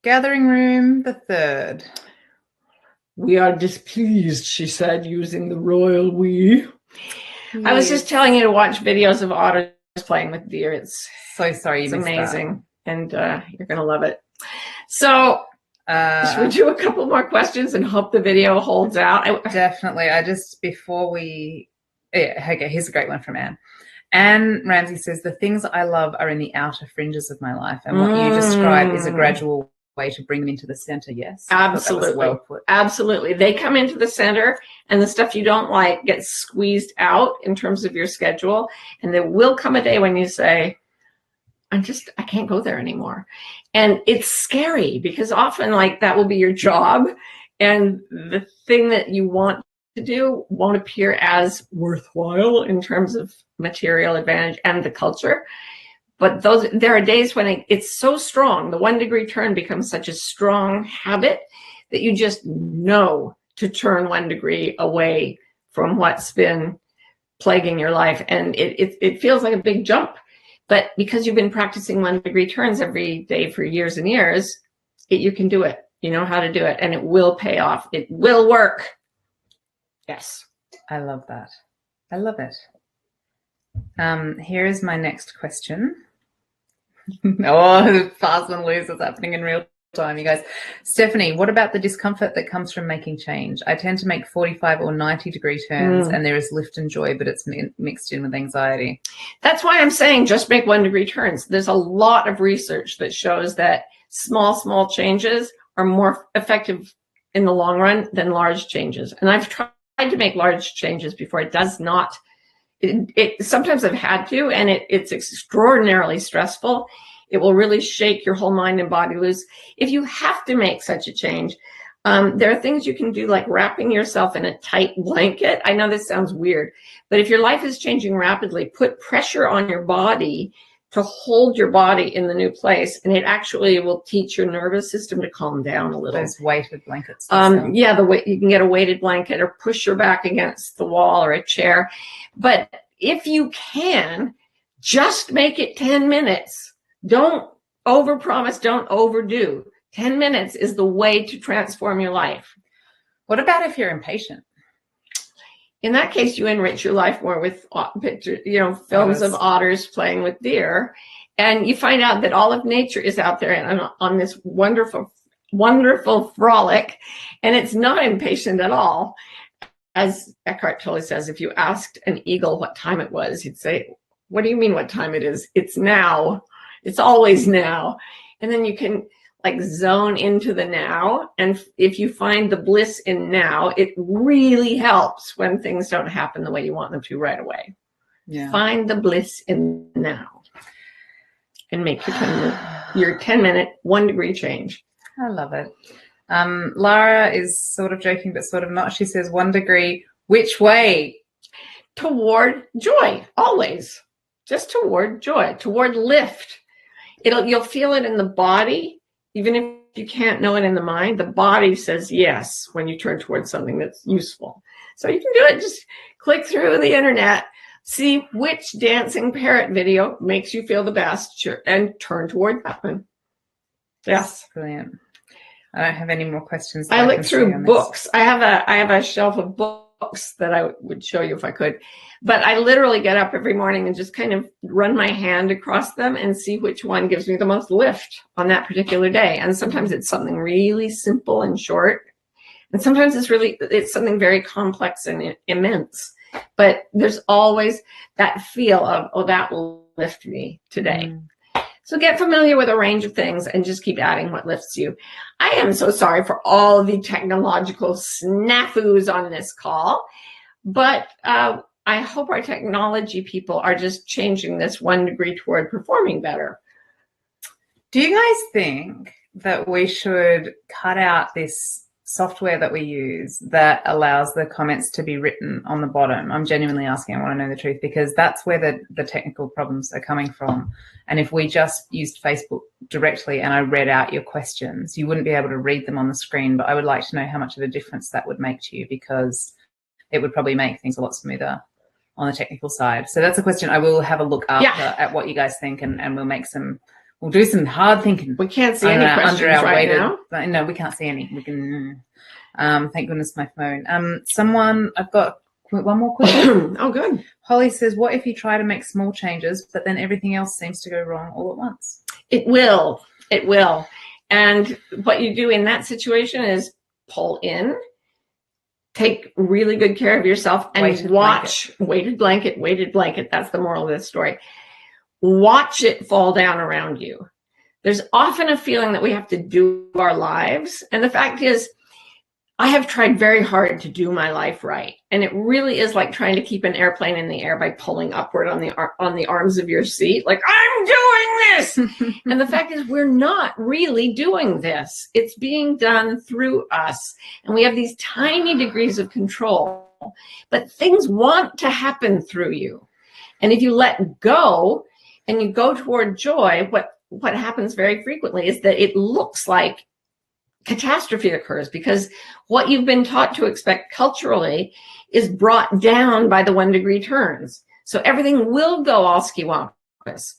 Gathering room, the third. We are displeased, she said, using the royal we. Yes. I was just telling you to watch videos of otters playing with deer. It's so sorry, it's amazing, and you're gonna love it. So should we do a couple more questions and hope the video holds out? Definitely. Okay, here's a great one from Anne. Anne Ramsey says, the things I love are in the outer fringes of my life, and what you describe is a gradual way to bring them into the center. Yes, absolutely. Well put. Absolutely. They come into the center, and the stuff you don't like gets squeezed out in terms of your schedule. And there will come a day when you say, I can't go there anymore. And it's scary because often like that will be your job, and the thing that you want to do won't appear as worthwhile in terms of material advantage and the culture. But there are days when it's so strong, the 1 degree turn becomes such a strong habit that you just know to turn 1 degree away from what's been plaguing your life. And it feels like a big jump. But because you've been practicing 1 degree turns every day for years and years, you can do it. You know how to do it, and it will pay off. It will work. Yes. I love that. I love it. Here is my next question. Fast and loose is happening in real time, you guys. Stephanie, what about the discomfort that comes from making change? I tend to make 45 or 90 degree turns, and there is lift and joy, but it's mixed in with anxiety. That's why I'm saying just make 1 degree turns. There's a lot of research that shows that small changes are more effective in the long run than large changes. And I've tried to make large changes before. It does not. Sometimes I've had to, and it's extraordinarily stressful. It will really shake your whole mind and body loose. If you have to make such a change, there are things you can do, like wrapping yourself in a tight blanket. I know this sounds weird, but if your life is changing rapidly, put pressure on your body to hold your body in the new place, and it actually will teach your nervous system to calm down a little. Those weighted blankets. Yeah, you can get a weighted blanket or push your back against the wall or a chair. But if you can, just make it 10 minutes. Don't overpromise, don't overdo. 10 minutes is the way to transform your life. What about if you're impatient? In that case, you enrich your life more with pictures, films of otters playing with deer, and you find out that all of nature is out there and on this wonderful, wonderful frolic, and it's not impatient at all. As Eckhart Tolle says, if you asked an eagle what time it was, he'd say, "What do you mean what time it is? It's now. It's always now." And then you can like zone into the now. And if you find the bliss in now, it really helps when things don't happen the way you want them to right away. Yeah. Find the bliss in now and make your 10-minute 1 degree change. I love it. Lara is sort of joking, but sort of not. She says 1 degree, which way? Toward joy, always. Just toward joy, toward lift. You'll feel it in the body. Even if you can't know it in the mind, the body says yes when you turn towards something that's useful. So you can do it. Just click through the internet, see which dancing parrot video makes you feel the best, and turn toward that one. Yes. Brilliant. I don't have any more questions. I look through books. I have a shelf of books that I would show you if I could. But I literally get up every morning and just kind of run my hand across them and see which one gives me the most lift on that particular day. And sometimes it's something really simple and short. And sometimes it's something very complex and immense. But there's always that feel of, oh, that will lift me today. So get familiar with a range of things and just keep adding what lifts you. I am so sorry for all the technological snafus on this call, but I hope our technology people are just changing this 1 degree toward performing better. Do you guys think that we should cut out this software that we use that allows the comments to be written on the bottom? I'm genuinely asking. I want to know the truth, because that's where the technical problems are coming from. And if we just used Facebook directly and I read out your questions, you wouldn't be able to read them on the screen. But I would like to know how much of a difference that would make to you, because it would probably make things a lot smoother on the technical side. So that's a question. I will have a look after at what you guys think, and we'll make some We'll do some hard thinking. We can't see any questions right now. No, we can't see any. We can. Thank goodness my phone. I've got one more question. Oh, good. Holly says, what if you try to make small changes, but then everything else seems to go wrong all at once? It will. It will. And what you do in that situation is pull in, take really good care of yourself, and watch. Weighted blanket. That's the moral of this story. Watch it fall down around you. There's often a feeling that we have to do our lives. And the fact is, I have tried very hard to do my life right. And it really is like trying to keep an airplane in the air by pulling upward on the arms of your seat. Like, I'm doing this. And the fact is, we're not really doing this. It's being done through us. And we have these tiny degrees of control. But things want to happen through you. And if you let go and you go toward joy, what happens very frequently is that it looks like catastrophe occurs, because what you've been taught to expect culturally is brought down by the 1 degree turns. So everything will go all ski-wampus.